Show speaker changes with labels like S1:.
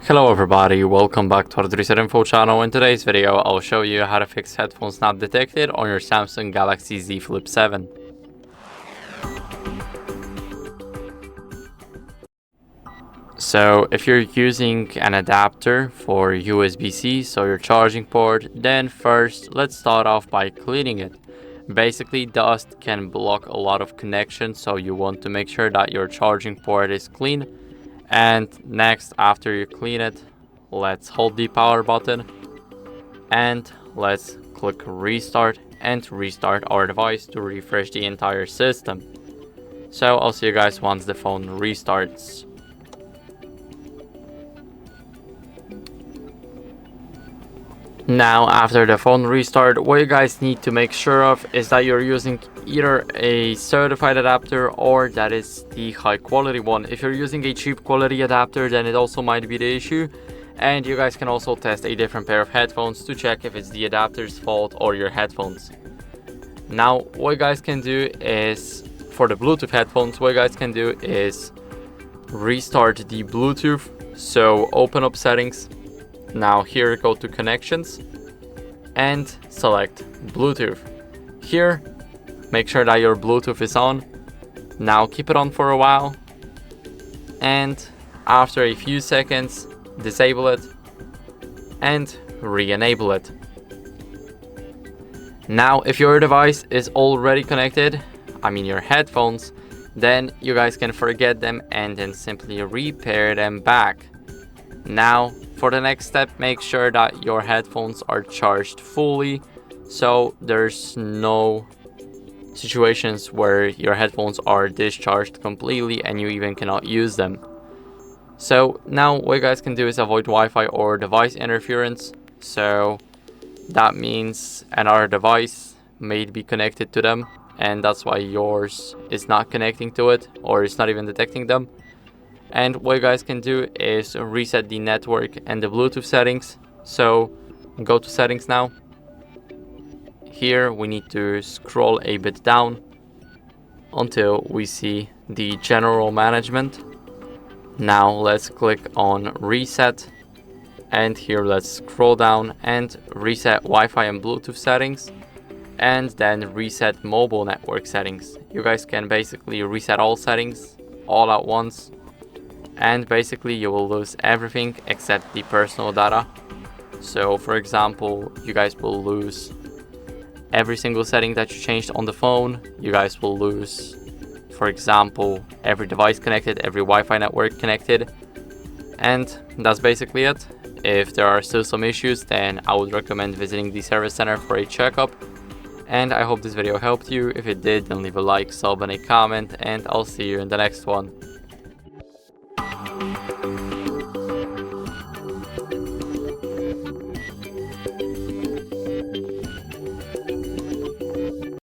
S1: Hello everybody, welcome back to HardReset.Info channel. In today's video, I'll show you how to fix headphones not detected on your Samsung Galaxy Z Flip 7. So if you're using an adapter for USB-C, so your charging port, then first let's start off by cleaning it. Basically, dust can block a lot of connections, so you want to make sure that your charging port is clean. And next, after you clean it, let's hold the power button and let's click restart and restart our device to refresh the entire system. So I'll see you guys once the phone restarts. Now, after the phone restart, what you guys need to make sure of is that you're using either a certified adapter or that is the high quality one. If you're using a cheap quality adapter, then it also might be the issue. And you guys can also test a different pair of headphones to check if it's the adapter's fault or your headphones. Now, what you guys can do is, for the Bluetooth headphones, what you guys can do is restart the Bluetooth. So open up settings. Now here, go to connections and select Bluetooth. Here, make sure that your Bluetooth is on. Now keep it on for a while, and after a few seconds, disable it and re-enable it. Now if your device is already connected, your headphones, then you guys can forget them and then simply repair them back. Now for the next step, make sure that your headphones are charged fully, so there's no situations where your headphones are discharged completely and you even cannot use them. So now what you guys can do is avoid Wi-Fi or device interference. So that means another device may be connected to them, and that's why yours is not connecting to it or it's not even detecting them. And what you guys can do is reset the network and the Bluetooth settings. So go to settings now. Here we need to scroll a bit down until we see the general management. Now let's click on reset, and here let's scroll down and reset Wi-Fi and Bluetooth settings, and then reset mobile network settings. You guys can basically reset all settings all at once, and basically you will lose everything except the personal data. So for example, you guys will lose every single setting that you changed on the phone. You guys will lose, for example, every device connected, every Wi-Fi network connected, and that's basically it. If there are still some issues, then I would recommend visiting the service center for a checkup. And I hope this video helped you. If it did, then leave a like, sub, and a comment, and I'll see you in the next one.